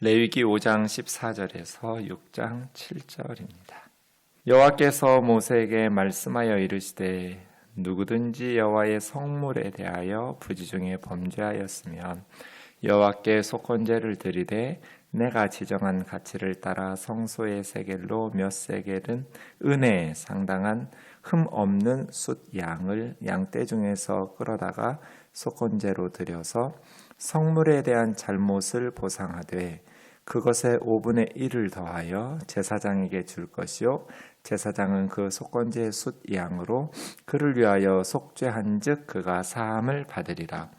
레위기 5장 14절에서 6장 7절입니다. 여호와께서 모세에게 말씀하여 이르시되 누구든지 여호와의 성물에 대하여 부지 중에 범죄하였으면 여호와께 속건제를 드리되 내가 지정한 가치를 따라 성소의 세겔로 몇 세겔은 은혜에 상당한 흠 없는 숫 양을 양떼 중에서 끌어다가 속건제로 드려서 성물에 대한 잘못을 보상하되 그것의 5분의 1을 더하여 제사장에게 줄 것이요 제사장은 그 속건제의 숫 양으로 그를 위하여 속죄한즉 그가 사함을 받으리라.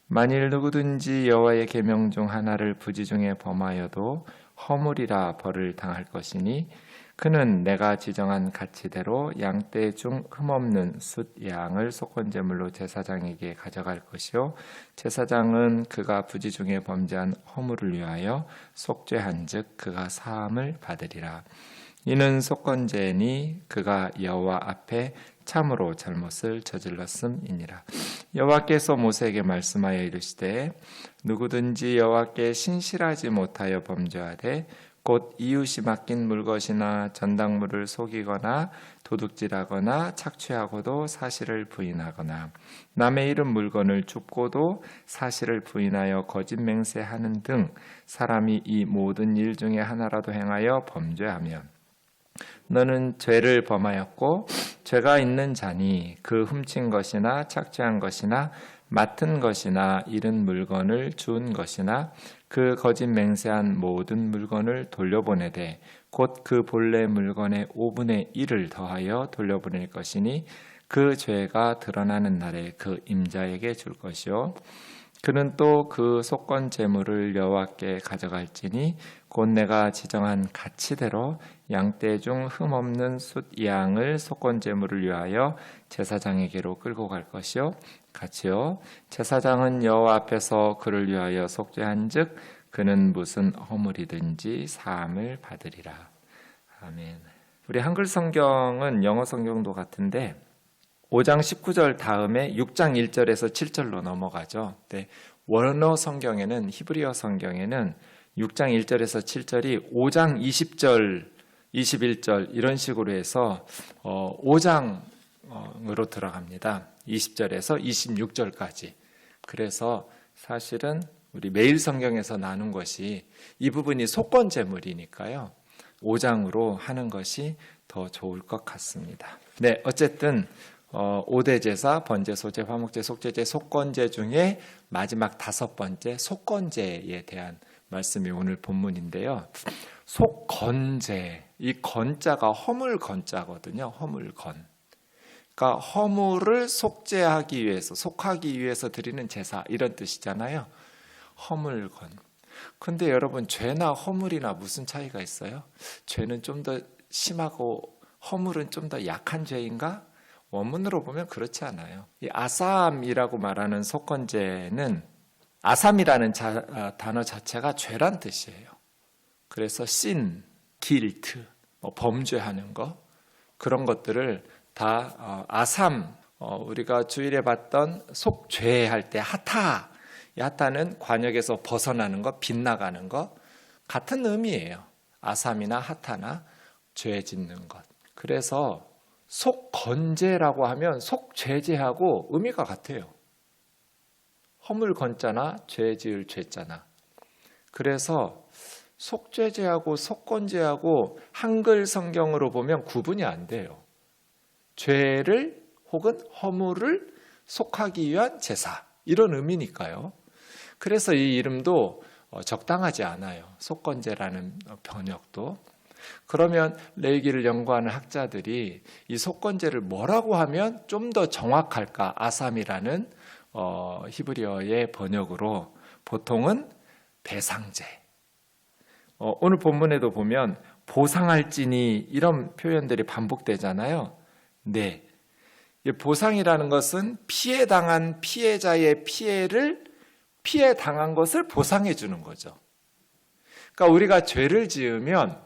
만일 누구든지 여호와의 계명 중 하나를 부지 중에 범하여도 허물이라 벌을 당할 것이니 그는 내가 지정한 가치대로 양떼 중 흠없는 숫 양을 속건제물로 제사장에게 가져갈 것이요 제사장은 그가 부지 중에 범죄한 허물을 위하여 속죄한즉 그가 사함을 받으리라. 이는 속건제니 그가 여호와 앞에 참으로 잘못을 저질렀음이니라. 여호와께서 모세에게 말씀하여 이르시되 누구든지 여호와께 신실하지 못하여 범죄하되 곧 이웃이 맡긴 물것이나 전당물을 속이거나 도둑질하거나 착취하고도 사실을 부인하거나 남의 이름 물건을 줍고도 사실을 부인하여 거짓 맹세하는 등 사람이 이 모든 일 중에 하나라도 행하여 범죄하면 너는 죄를 범하였고 죄가 있는 자니 그 훔친 것이나 착취한 것이나 맡은 것이나 잃은 물건을 준 것이나 그 거짓 맹세한 모든 물건을 돌려보내되 곧 그 본래 물건의 5분의 1을 더하여 돌려보낼 것이니 그 죄가 드러나는 날에 그 임자에게 줄 것이요 그는 또 그 속건 제물을 여호와께 가져갈지니 곧 내가 지정한 가치대로 양떼 중 흠없는 숫 양을 속건 제물을 위하여 제사장에게로 끌고 갈 것이요 같이요 제사장은 여호와 앞에서 그를 위하여 속죄한즉 그는 무슨 허물이든지 사함을 받으리라. 아멘. 우리 한글 성경은 영어 성경도 같은데 5장 19절 다음에 6장 1절에서 7절로 넘어가죠. 네, 원어 성경에는 히브리어 성경에는 6장 1절에서 7절이 5장 20절, 21절 이런 식으로 해서 5장으로 들어갑니다. 20절에서 26절까지. 그래서 사실은 우리 매일 성경에서 나눈 것이 이 부분이 속건제물이니까요. 5장으로 하는 것이 더 좋을 것 같습니다. 네, 어쨌든 5대 제사, 번제, 소제, 화목제, 속죄제, 속건제 중에 마지막 5번째 속건제에 대한 말씀이 오늘 본문인데요. 속건제, 이 건자가 허물 건자거든요. 허물 건. 그러니까 허물을 속죄하기 위해서, 속하기 위해서 드리는 제사 이런 뜻이잖아요. 허물건. 근데 여러분 죄나 허물이나 무슨 차이가 있어요? 죄는 좀 더 심하고 허물은 좀 더 약한 죄인가? 원문으로 보면 그렇지 않아요. 이 아삼이라고 말하는 속건제는 아삼이라는 단어 자체가 죄란 뜻이에요. 그래서 sin, guilt, 범죄하는 거 그런 것들을 다 아삼, 우리가 주일에 봤던 속죄할 때 하타, 이 하타는 관역에서 벗어나는 거, 빗나가는 거 같은 의미예요. 아삼이나 하타나 죄 짓는 것. 그래서 속건제라고 하면 속죄제하고 의미가 같아요. 허물 건자나 죄 지을 죄자나. 그래서 속죄제하고 속건제하고 한글 성경으로 보면 구분이 안 돼요. 죄를 혹은 허물을 속하기 위한 제사 이런 의미니까요. 그래서 이 이름도 적당하지 않아요. 속건제라는 번역도. 그러면 레위기를 연구하는 학자들이 이 속건제를 뭐라고 하면 좀 더 정확할까? 아삼이라는 히브리어의 번역으로 보통은 배상제. 오늘 본문에도 보면 보상할지니 이런 표현들이 반복되잖아요. 네, 보상이라는 것은 피해당한 피해자의 피해를 피해 당한 것을 보상해 주는 거죠. 그러니까 우리가 죄를 지으면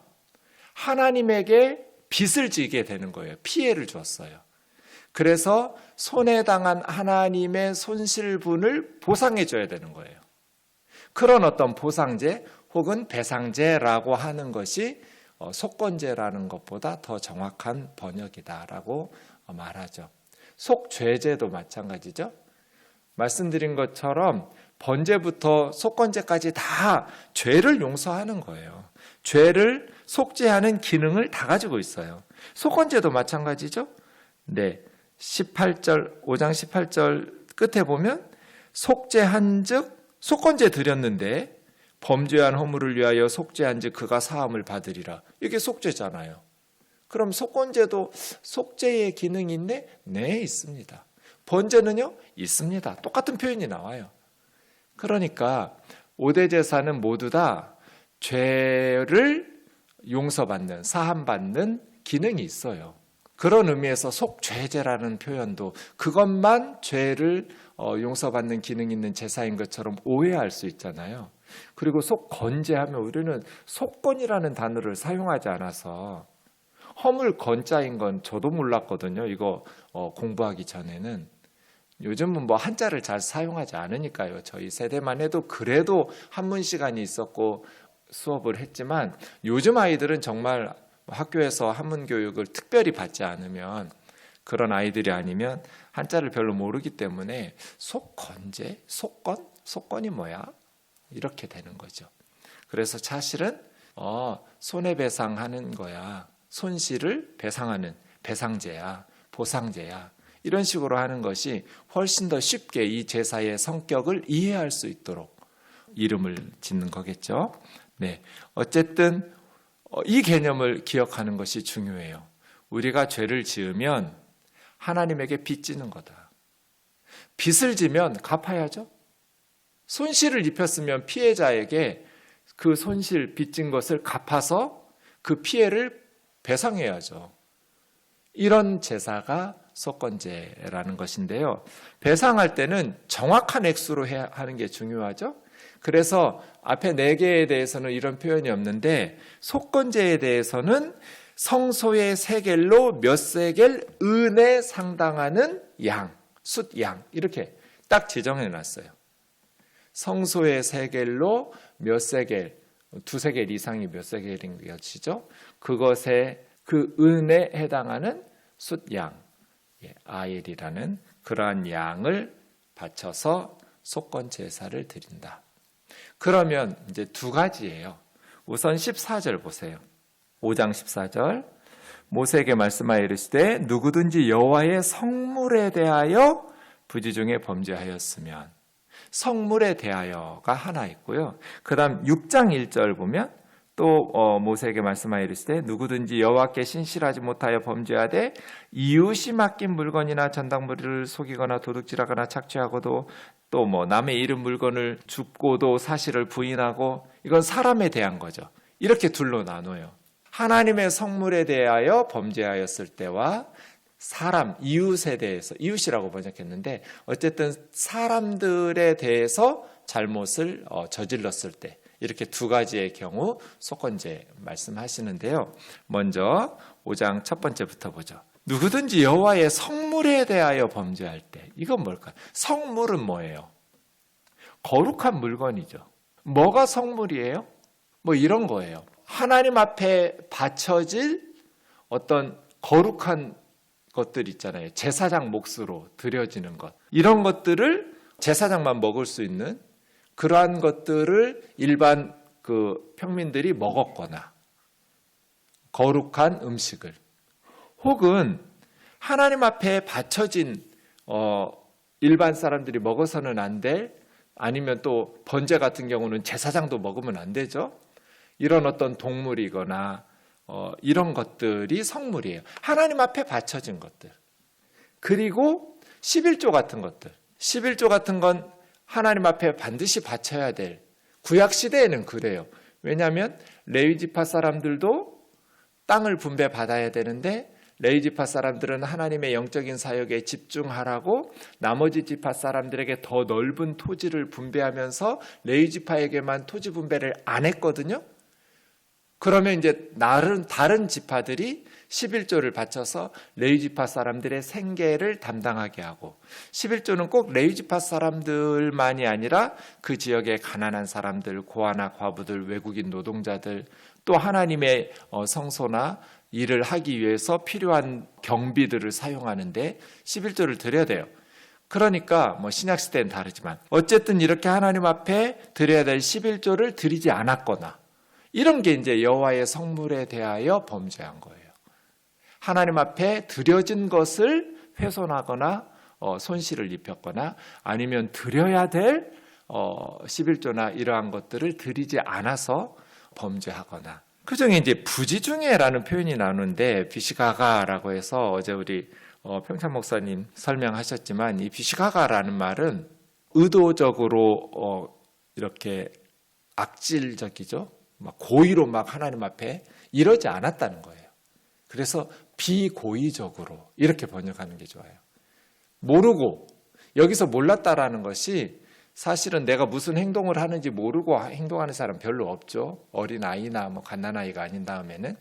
하나님에게 빚을 지게 되는 거예요. 피해를 줬어요. 그래서 손해당한 하나님의 손실분을 보상해 줘야 되는 거예요. 그런 어떤 보상제 혹은 배상제라고 하는 것이 속건제라는 것보다 더 정확한 번역이다라고 말하죠. 속죄제도 마찬가지죠. 말씀드린 것처럼 번제부터 속건제까지 다 죄를 용서하는 거예요. 죄를 속죄하는 기능을 다 가지고 있어요. 속건제도 마찬가지죠. 네, 5장 18절 끝에 보면 속죄한즉 속건제 드렸는데 범죄한 허물을 위하여 속죄한즉 그가 사함을 받으리라. 이게 속죄잖아요. 그럼 속건제도 속죄의 기능이 있네? 네, 있습니다. 번제는요? 있습니다. 똑같은 표현이 나와요. 그러니까 5대 제사는 모두 다 죄를 용서받는, 사함받는 기능이 있어요. 그런 의미에서 속죄제라는 표현도 그것만 죄를 용서받는 기능이 있는 제사인 것처럼 오해할 수 있잖아요. 그리고 속건제하면 우리는 속건이라는 단어를 사용하지 않아서 허물 건자인 건 저도 몰랐거든요. 이거 공부하기 전에는. 요즘은 뭐 한자를 잘 사용하지 않으니까요. 저희 세대만 해도 그래도 한문 시간이 있었고 수업을 했지만 요즘 아이들은 정말 학교에서 한문 교육을 특별히 받지 않으면 그런 아이들이 아니면 한자를 별로 모르기 때문에 속건제, 속건이 뭐야? 이렇게 되는 거죠. 그래서 사실은 손해배상하는 거야. 손실을 배상하는 배상제야, 보상제야. 이런 식으로 하는 것이 훨씬 더 쉽게 이 제사의 성격을 이해할 수 있도록 이름을 짓는 거겠죠. 네, 어쨌든 이 개념을 기억하는 것이 중요해요. 우리가 죄를 지으면 하나님에게 빚지는 거다. 빚을 지면 갚아야죠. 손실을 입혔으면 피해자에게 그 손실 빚진 것을 갚아서 그 피해를 배상해야죠. 이런 제사가 속건제라는 것인데요. 배상할 때는 정확한 액수로 해야 하는 게 중요하죠. 그래서 앞에 4개에 대해서는 이런 표현이 없는데 속건제에 대해서는 성소의 세겔로 몇 세겔 은에 상당하는 양, 숫양 이렇게 딱 지정해 놨어요. 성소의 세겔로 몇 세겔, 2세겔 이상이 몇 세겔인 것이죠. 그것에 그 은에 해당하는 숫양, 아엘이라는 그러한 양을 바쳐서 속건 제사를 드린다. 그러면 이제 2가지예요. 우선 14절 보세요. 5장 14절 모세에게 말씀하여 이르시되 누구든지 여호와의 성물에 대하여 부지 중에 범죄하였으면 성물에 대하여가 하나 있고요. 그 다음 6장 1절 보면 또 모세에게 말씀하여 이르시되 누구든지 여호와께 신실하지 못하여 범죄하되 이웃이 맡긴 물건이나 전당물을 속이거나 도둑질하거나 착취하고도 또 남의 잃은 물건을 줍고도 사실을 부인하고 이건 사람에 대한 거죠. 이렇게 둘로 나눠요. 하나님의 성물에 대하여 범죄하였을 때와 사람, 이웃에 대해서, 이웃이라고 번역했는데 어쨌든 사람들에 대해서 잘못을 저질렀을 때 이렇게 2가지의 경우 속건제 말씀하시는데요. 먼저 5장 첫 번째부터 보죠. 누구든지 여호와의 성물에 대하여 범죄할 때 이건 뭘까요? 성물은 뭐예요? 거룩한 물건이죠. 뭐가 성물이에요? 이런 거예요. 하나님 앞에 바쳐질 어떤 거룩한 것들 있잖아요. 제사장 몫으로 드려지는 것. 이런 것들을 제사장만 먹을 수 있는 그러한 것들을 일반 평민들이 먹었거나 거룩한 음식을 혹은 하나님 앞에 바쳐진 일반 사람들이 먹어서는 안 될 아니면 또 번제 같은 경우는 제사장도 먹으면 안 되죠. 이런 어떤 동물이거나 이런 것들이 성물이에요. 하나님 앞에 바쳐진 것들. 그리고 11조 같은 것들. 11조 같은 건 하나님 앞에 반드시 바쳐야 될 구약 시대에는 그래요. 왜냐하면 레위 지파 사람들도 땅을 분배받아야 되는데 레위 지파 사람들은 하나님의 영적인 사역에 집중하라고 나머지 지파 사람들에게 더 넓은 토지를 분배하면서 레위 지파에게만 토지 분배를 안 했거든요. 그러면 이제 다른 지파들이 11조를 바쳐서 레위지파 사람들의 생계를 담당하게 하고 11조는 꼭 레위지파 사람들만이 아니라 그 지역의 가난한 사람들, 고아나 과부들, 외국인 노동자들 또 하나님의 성소나 일을 하기 위해서 필요한 경비들을 사용하는데 11조를 드려야 돼요. 그러니까 신약시대는 다르지만 어쨌든 이렇게 하나님 앞에 드려야 될 11조를 드리지 않았거나 이런 게 이제 여호와의 성물에 대하여 범죄한 거예요. 하나님 앞에 드려진 것을 훼손하거나 손실을 입혔거나 아니면 드려야 될 11조나 이러한 것들을 드리지 않아서 범죄하거나 그중에 이제 부지중해라는 표현이 나오는데 비시가가라고 해서 어제 우리 평창 목사님 설명하셨지만 이 비시가가라는 말은 의도적으로 이렇게 악질적이죠. 막 고의로 막 하나님 앞에 이러지 않았다는 거예요. 그래서 비고의적으로 이렇게 번역하는 게 좋아요. 모르고 여기서 몰랐다라는 것이 사실은 내가 무슨 행동을 하는지 모르고 행동하는 사람 별로 없죠. 어린아이나 갓난아이가 아닌 다음에는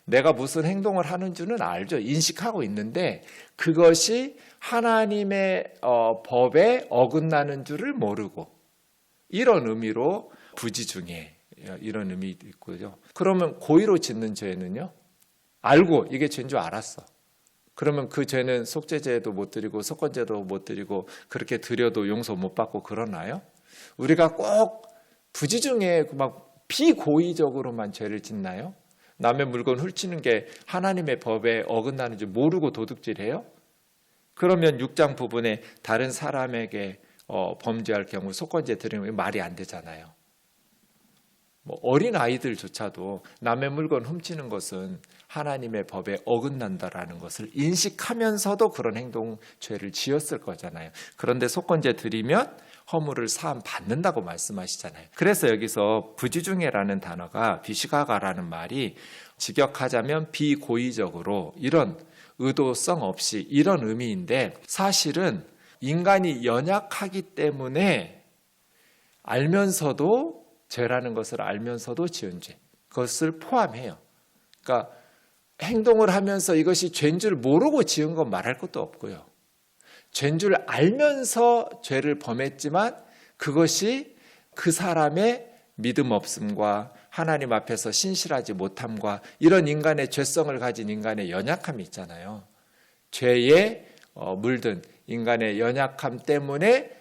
내가 무슨 행동을 하는 줄은 알죠. 인식하고 있는데 그것이 하나님의 법에 어긋나는 줄을 모르고 이런 의미로 부지중해 이런 의미도 있고요. 그러면 고의로 짓는 죄는요. 알고 이게 죄인 줄 알았어. 그러면 그 죄는 속죄제도 못 드리고 속건제도 못 드리고 그렇게 드려도 용서 못 받고 그러나요? 우리가 꼭 부지중해 막 비고의적으로만 죄를 짓나요? 남의 물건 훔치는 게 하나님의 법에 어긋나는지 모르고 도둑질해요? 그러면 6장 부분에 다른 사람에게 범죄할 경우 속건제 드리면 말이 안 되잖아요. 어린 아이들조차도 남의 물건 훔치는 것은 하나님의 법에 어긋난다라는 것을 인식하면서도 그런 행동 죄를 지었을 거잖아요. 그런데 속건제 드리면 허물을 사함 받는다고 말씀하시잖아요. 그래서 여기서 부지중해라는 단어가 비시가가라는 말이 직역하자면 비고의적으로 이런 의도성 없이 이런 의미인데 사실은 인간이 연약하기 때문에 알면서도 죄라는 것을 알면서도 지은 죄 그것을 포함해요. 그러니까 행동을 하면서 이것이 죄인 줄 모르고 지은 건 말할 것도 없고요. 죄인 줄 알면서 죄를 범했지만 그것이 그 사람의 믿음 없음과 하나님 앞에서 신실하지 못함과 이런 인간의 죄성을 가진 인간의 연약함이 있잖아요. 죄에 물든 인간의 연약함 때문에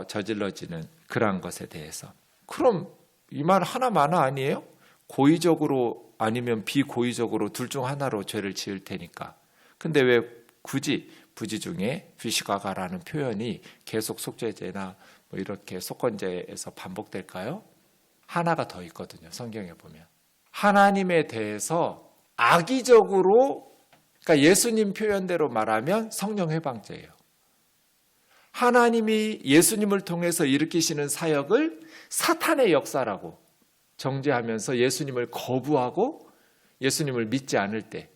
저질러지는 그러한 것에 대해서 그럼 이 말 하나마나 아니에요? 고의적으로 아니면 비고의적으로 둘 중 하나로 죄를 지을 테니까. 근데 왜 굳이 부지중에 비시가가라는 표현이 계속 속죄제나 이렇게 속건제에서 반복될까요? 하나가 더 있거든요. 성경에 보면. 하나님에 대해서 악의적으로 그러니까 예수님 표현대로 말하면 성령 회방죄예요. 하나님이 예수님을 통해서 일으키시는 사역을 사탄의 역사라고 정죄하면서 예수님을 거부하고 예수님을 믿지 않을 때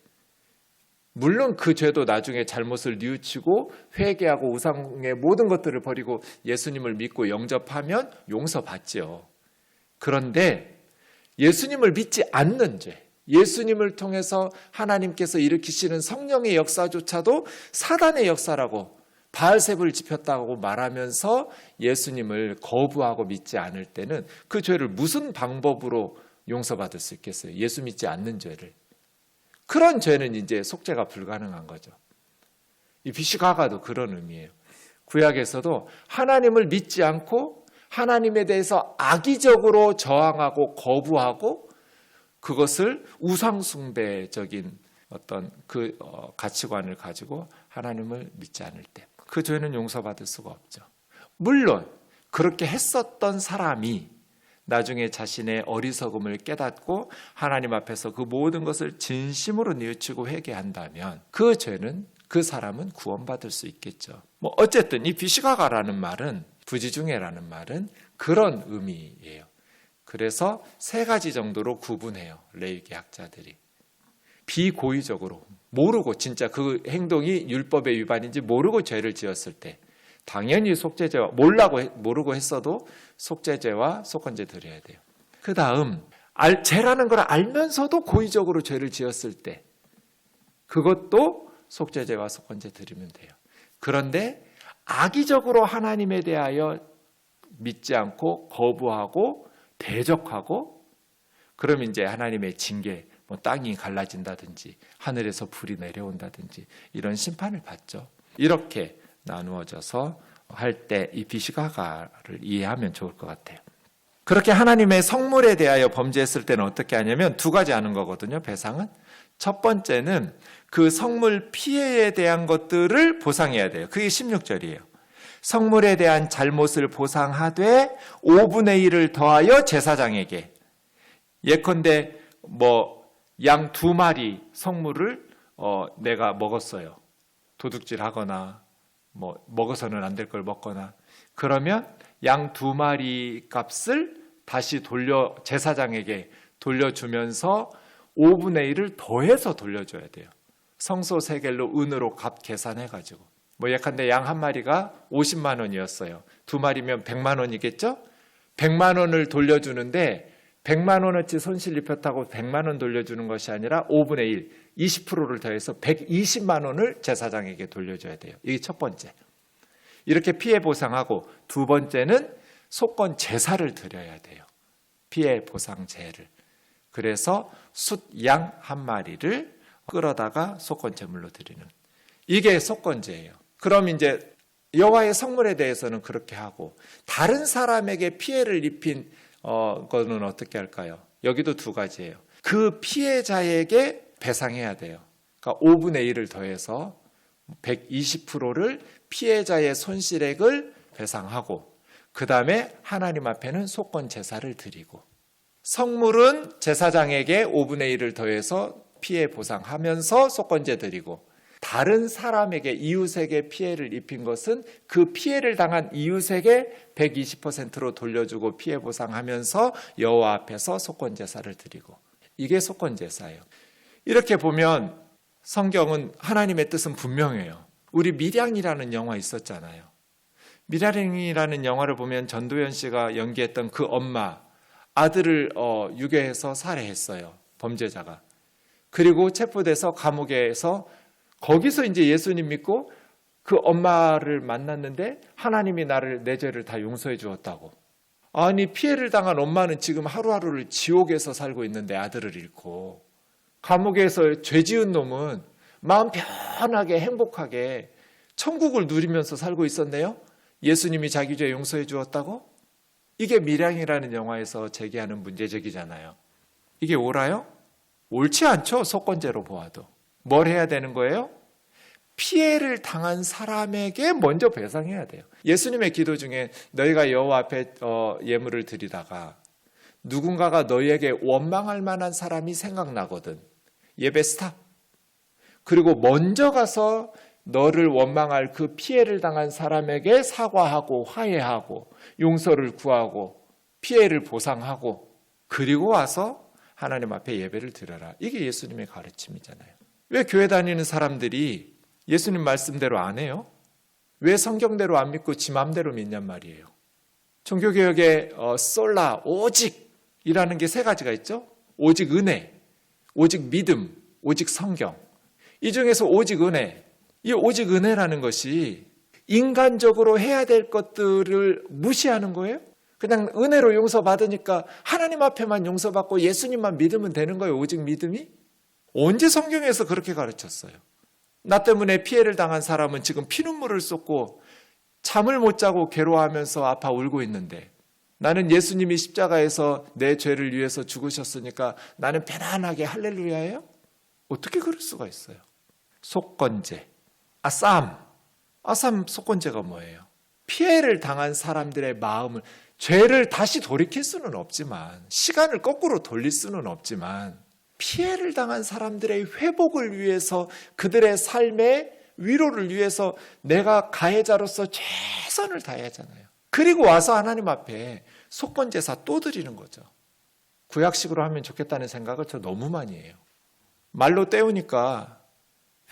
물론 그 죄도 나중에 잘못을 뉘우치고 회개하고 우상의 모든 것들을 버리고 예수님을 믿고 영접하면 용서받지요. 그런데 예수님을 믿지 않는 죄, 예수님을 통해서 하나님께서 일으키시는 성령의 역사조차도 사단의 역사라고 바알세불을 지폈다고 말하면서 예수님을 거부하고 믿지 않을 때는 그 죄를 무슨 방법으로 용서받을 수 있겠어요? 예수 믿지 않는 죄를. 그런 죄는 이제 속죄가 불가능한 거죠. 이 비시가가도 그런 의미예요. 구약에서도 하나님을 믿지 않고 하나님에 대해서 악의적으로 저항하고 거부하고 그것을 우상숭배적인 어떤 그 가치관을 가지고 하나님을 믿지 않을 때 그 죄는 용서받을 수가 없죠. 물론 그렇게 했었던 사람이 나중에 자신의 어리석음을 깨닫고 하나님 앞에서 그 모든 것을 진심으로 뉘우치고 회개한다면 그 죄는 그 사람은 구원받을 수 있겠죠. 어쨌든 이 비시가가라는 말은 부지중해라는 말은 그런 의미예요. 그래서 세 가지 정도로 구분해요. 레위기 학자들이. 비고의적으로 모르고 진짜 그 행동이 율법의 위반인지 모르고 죄를 지었을 때 당연히 속죄제와 모르고 했어도 속죄제와 속건제 드려야 돼요. 그 다음 죄라는 걸 알면서도 고의적으로 죄를 지었을 때 그것도 속죄제와 속건제 드리면 돼요. 그런데 악의적으로 하나님에 대하여 믿지 않고 거부하고 대적하고, 그럼 이제 하나님의 징계, 뭐 땅이 갈라진다든지 하늘에서 불이 내려온다든지 이런 심판을 받죠. 이렇게 나누어져서 할 때 이 비시가가를 이해하면 좋을 것 같아요. 그렇게 하나님의 성물에 대하여 범죄했을 때는 어떻게 하냐면 두 가지 하는 거거든요. 배상은. 첫 번째는 그 성물 피해에 대한 것들을 보상해야 돼요. 그게 16절이에요. 성물에 대한 잘못을 보상하되 5분의 1을 더하여 제사장에게. 예컨대 양 2마리 성물을 내가 먹었어요. 도둑질하거나 먹어서는 안 될 걸 먹거나, 그러면 양 2마리 값을 다시 제사장에게 돌려주면서 5분의 1을 더해서 돌려줘야 돼요. 성소 세겔로 은으로 값 계산해가지고. 예컨대 양 한 마리가 50만 원이었어요. 2마리면 100만 원이겠죠? 100만 원을 돌려주는데 100만 원어치 손실 입혔다고 100만 원 돌려주는 것이 아니라 5분의 1, 20%를 더해서 120만 원을 제사장에게 돌려줘야 돼요. 이게 첫 번째. 이렇게 피해 보상하고, 두 번째는 속건 제사를 드려야 돼요. 피해 보상제를. 그래서 숫양 한 마리를 끌어다가 속건 제물로 드리는, 이게 속건제예요. 그럼 이제 여호와의 성물에 대해서는 그렇게 하고, 다른 사람에게 피해를 입힌 거는 어떻게 할까요? 여기도 두 가지예요. 그 피해자에게 배상해야 돼요. 그러니까 5분의 1을 더해서 120%를 피해자의 손실액을 배상하고, 그 다음에 하나님 앞에는 속건 제사를 드리고, 성물은 제사장에게 5분의 1을 더해서 피해 보상하면서 속건제 드리고, 다른 사람에게, 이웃에게 피해를 입힌 것은 그 피해를 당한 이웃에게 120%로 돌려주고 피해 보상하면서 여호와 앞에서 속건제사를 드리고, 이게 속건제사예요. 이렇게 보면 성경은 하나님의 뜻은 분명해요. 우리 밀양이라는 영화 있었잖아요. 밀양이라는 영화를 보면 전도연 씨가 연기했던 그 엄마, 아들을 유괴해서 살해했어요. 범죄자가. 그리고 체포돼서 감옥에서, 거기서 이제 예수님 믿고 그 엄마를 만났는데 하나님이 내 죄를 다 용서해 주었다고. 아니, 피해를 당한 엄마는 지금 하루하루를 지옥에서 살고 있는데, 아들을 잃고. 감옥에서 죄 지은 놈은 마음 편하게 행복하게 천국을 누리면서 살고 있었네요. 예수님이 자기 죄 용서해 주었다고? 이게 밀양이라는 영화에서 제기하는 문제제기잖아요. 이게 옳아요? 옳지 않죠. 속건제로 보아도. 뭘 해야 되는 거예요? 피해를 당한 사람에게 먼저 배상해야 돼요. 예수님의 기도 중에 너희가 여호와 앞에 예물을 드리다가 누군가가 너희에게 원망할 만한 사람이 생각나거든. 예배 스탑. 그리고 먼저 가서 너를 원망할 그 피해를 당한 사람에게 사과하고 화해하고 용서를 구하고 피해를 보상하고, 그리고 와서 하나님 앞에 예배를 드려라. 이게 예수님의 가르침이잖아요. 왜 교회 다니는 사람들이 예수님 말씀대로 안 해요? 왜 성경대로 안 믿고 지 맘대로 믿냔 말이에요. 종교개혁의 솔라, 오직이라는 게 세 가지가 있죠. 오직 은혜, 오직 믿음, 오직 성경. 이 중에서 오직 은혜, 이 오직 은혜라는 것이 인간적으로 해야 될 것들을 무시하는 거예요. 그냥 은혜로 용서받으니까 하나님 앞에만 용서받고 예수님만 믿으면 되는 거예요. 오직 믿음이? 언제 성경에서 그렇게 가르쳤어요? 나 때문에 피해를 당한 사람은 지금 피눈물을 쏟고 잠을 못 자고 괴로워하면서 아파 울고 있는데, 나는 예수님이 십자가에서 내 죄를 위해서 죽으셨으니까 나는 편안하게 할렐루야예요? 어떻게 그럴 수가 있어요? 속건제, 아삼 속건제가 뭐예요? 피해를 당한 사람들의 마음을, 죄를 다시 돌이킬 수는 없지만, 시간을 거꾸로 돌릴 수는 없지만, 피해를 당한 사람들의 회복을 위해서, 그들의 삶의 위로를 위해서 내가 가해자로서 최선을 다해야 하잖아요. 그리고 와서 하나님 앞에 속건제사 또 드리는 거죠. 구약식으로 하면 좋겠다는 생각을 저 너무 많이 해요. 말로 때우니까,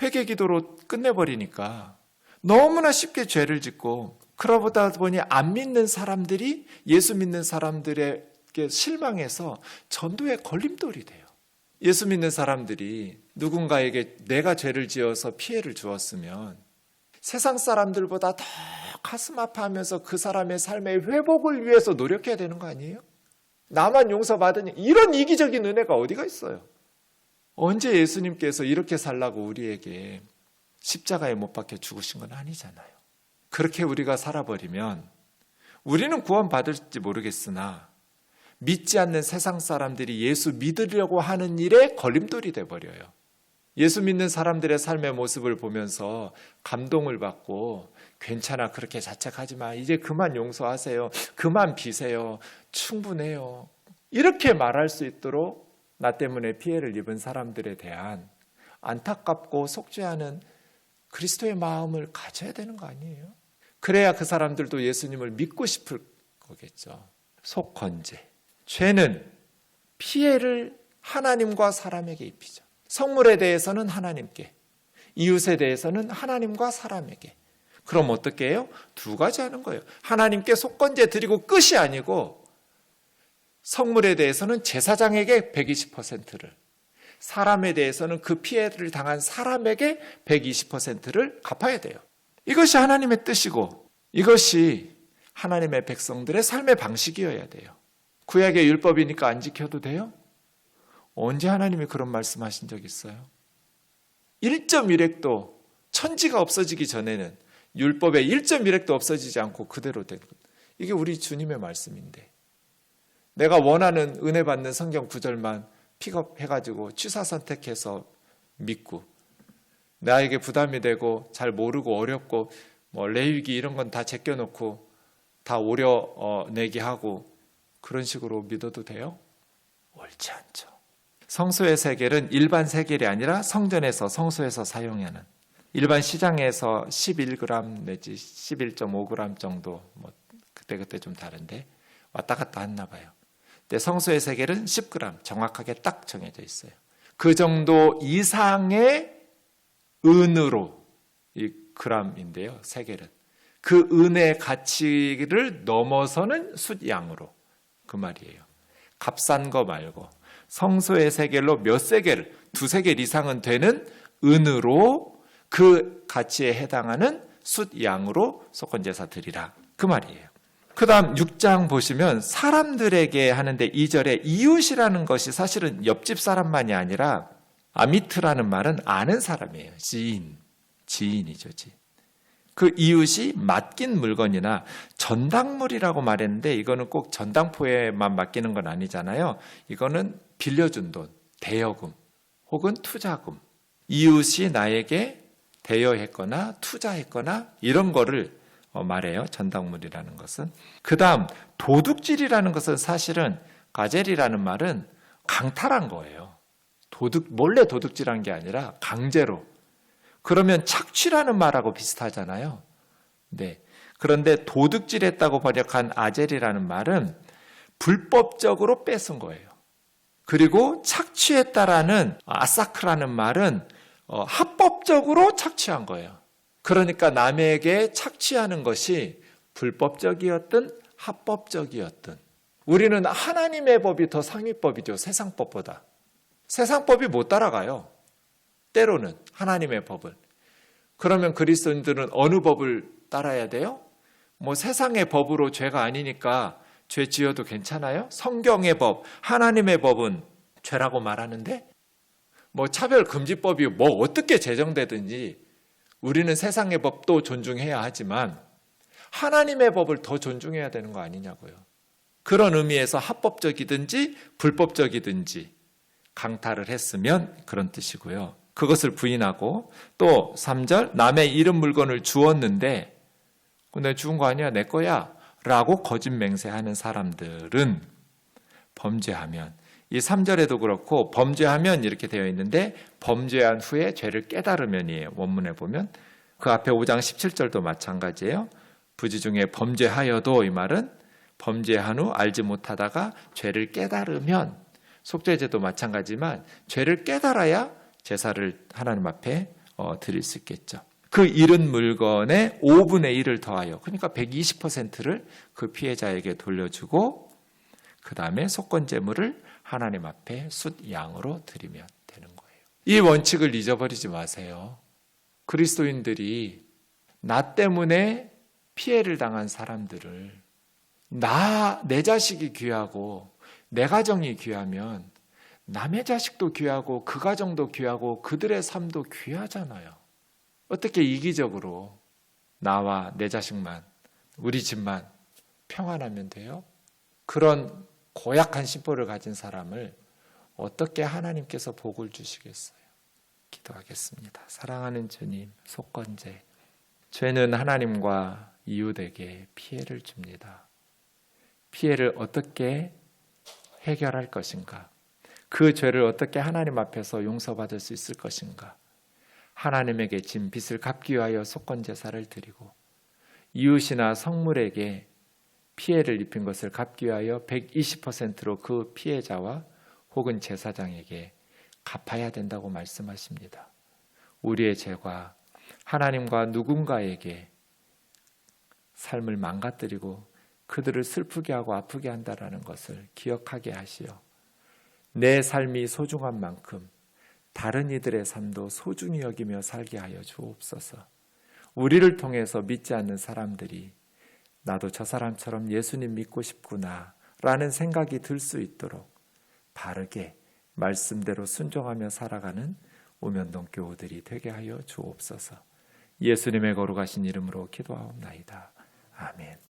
회개기도로 끝내버리니까 너무나 쉽게 죄를 짓고, 그러다 보니 안 믿는 사람들이 예수 믿는 사람들에게 실망해서 전도에 걸림돌이 돼요. 예수 믿는 사람들이 누군가에게 내가 죄를 지어서 피해를 주었으면 세상 사람들보다 더 가슴 아파하면서 그 사람의 삶의 회복을 위해서 노력해야 되는 거 아니에요? 나만 용서받으니 이런 이기적인 은혜가 어디가 있어요? 언제 예수님께서 이렇게 살라고 우리에게 십자가에 못 박혀 죽으신 건 아니잖아요. 그렇게 우리가 살아버리면 우리는 구원받을지 모르겠으나 믿지 않는 세상 사람들이 예수 믿으려고 하는 일에 걸림돌이 돼버려요. 예수 믿는 사람들의 삶의 모습을 보면서 감동을 받고 괜찮아, 그렇게 자책하지 마, 이제 그만 용서하세요, 그만 비세요, 충분해요, 이렇게 말할 수 있도록 나 때문에 피해를 입은 사람들에 대한 안타깝고 속죄하는 그리스도의 마음을 가져야 되는 거 아니에요? 그래야 그 사람들도 예수님을 믿고 싶을 거겠죠. 속건제. 죄는 피해를 하나님과 사람에게 입히죠. 성물에 대해서는 하나님께, 이웃에 대해서는 하나님과 사람에게. 그럼 어떻게 해요? 두 가지 하는 거예요. 하나님께 속건제 드리고 끝이 아니고 성물에 대해서는 제사장에게 120%를, 사람에 대해서는 그 피해를 당한 사람에게 120%를 갚아야 돼요. 이것이 하나님의 뜻이고 이것이 하나님의 백성들의 삶의 방식이어야 돼요. 구약의 율법이니까 안 지켜도 돼요? 언제 하나님이 그런 말씀하신 적 있어요? 1.1획도 천지가 없어지기 전에는 율법의 1.1획도 없어지지 않고 그대로 된 것. 이게 우리 주님의 말씀인데 내가 원하는 은혜 받는 성경 구절만 픽업해가지고 취사 선택해서 믿고 나에게 부담이 되고 잘 모르고 어렵고 레위기 이런 건 다 제껴놓고 다 오려내기 하고 그런 식으로 믿어도 돼요? 옳지 않죠. 성소의 세겔은 일반 세겔이 아니라 성전에서 성소에서 사용하는, 일반 시장에서 11g 내지 11.5g 정도, 그때 좀 다른데 왔다 갔다 했나 봐요. 근데 성소의 세겔은 10g 정확하게 딱 정해져 있어요. 그 정도 이상의 은으로, 이 g인데요, 세겔은 그 은의 가치를 넘어서는 숫양으로, 그 말이에요. 값싼 거 말고 성소의 세겔로 몇 세겔, 2세겔 이상은 되는 은으로 그 가치에 해당하는 숫양으로 속건제사 드리라, 그 말이에요. 그 다음 6장 보시면 사람들에게 하는데 2절에 이웃이라는 것이 사실은 옆집 사람만이 아니라 아미트라는 말은 아는 사람이에요. 지인이죠. 지인. 그 이웃이 맡긴 물건이나 전당물이라고 말했는데 이거는 꼭 전당포에만 맡기는 건 아니잖아요. 이거는 빌려준 돈, 대여금 혹은 투자금, 이웃이 나에게 대여했거나 투자했거나 이런 거를 말해요. 전당물이라는 것은. 그 다음 도둑질이라는 것은 사실은 가젤이라는 말은 강탈한 거예요. 몰래 도둑질한 게 아니라 강제로. 그러면 착취라는 말하고 비슷하잖아요. 네. 그런데 도둑질했다고 번역한 아젤이라는 말은 불법적으로 뺏은 거예요. 그리고 착취했다라는 아사크라는 말은 합법적으로 착취한 거예요. 그러니까 남에게 착취하는 것이 불법적이었든 합법적이었든 우리는 하나님의 법이 더 상위법이죠. 세상 법보다. 세상 법이 못 따라가요. 때로는 하나님의 법을. 그러면 그리스도인들은 어느 법을 따라야 돼요? 세상의 법으로 죄가 아니니까 죄 지어도 괜찮아요? 성경의 법, 하나님의 법은 죄라고 말하는데 차별금지법이 어떻게 제정되든지 우리는 세상의 법도 존중해야 하지만 하나님의 법을 더 존중해야 되는 거 아니냐고요. 그런 의미에서 합법적이든지 불법적이든지 강탈을 했으면 그런 뜻이고요. 그것을 부인하고 또 3절 남의 잃은 물건을 주었는데 내가 주운 거 아니야, 내 거야 라고 거짓 맹세하는 사람들은 범죄하면, 이 3절에도 그렇고 범죄하면 이렇게 되어 있는데 범죄한 후에 죄를 깨달으면이에요. 원문에 보면 그 앞에 5장 17절도 마찬가지예요. 부지 중에 범죄하여도, 이 말은 범죄한 후 알지 못하다가 죄를 깨달으면, 속죄제도 마찬가지지만 죄를 깨달아야 제사를 하나님 앞에 드릴 수 있겠죠. 그 잃은 물건의 5분의 1을 더하여, 그러니까 120%를 그 피해자에게 돌려주고 그 다음에 속건제물을 하나님 앞에 숫양으로 드리면 되는 거예요. 이 원칙을 잊어버리지 마세요. 그리스도인들이 나 때문에 피해를 당한 사람들을 내 자식이 귀하고 내 가정이 귀하면 남의 자식도 귀하고 그 가정도 귀하고 그들의 삶도 귀하잖아요. 어떻게 이기적으로 나와 내 자식만, 우리 집만 평안하면 돼요? 그런 고약한 심보를 가진 사람을 어떻게 하나님께서 복을 주시겠어요? 기도하겠습니다. 사랑하는 주님, 속건제. 죄는 하나님과 이웃에게 피해를 줍니다. 피해를 어떻게 해결할 것인가? 그 죄를 어떻게 하나님 앞에서 용서받을 수 있을 것인가? 하나님에게 진 빚을 갚기 위하여 속건제사를 드리고 이웃이나 성물에게 피해를 입힌 것을 갚기 위하여 120%로 그 피해자와 혹은 제사장에게 갚아야 된다고 말씀하십니다. 우리의 죄가 하나님과 누군가에게 삶을 망가뜨리고 그들을 슬프게 하고 아프게 한다는 것을 기억하게 하시어 내 삶이 소중한 만큼 다른 이들의 삶도 소중히 여기며 살게 하여 주옵소서. 우리를 통해서 믿지 않는 사람들이 나도 저 사람처럼 예수님 믿고 싶구나 라는 생각이 들 수 있도록 바르게 말씀대로 순종하며 살아가는 우면동 교우들이 되게 하여 주옵소서. 예수님의 거룩하신 이름으로 기도하옵나이다. 아멘.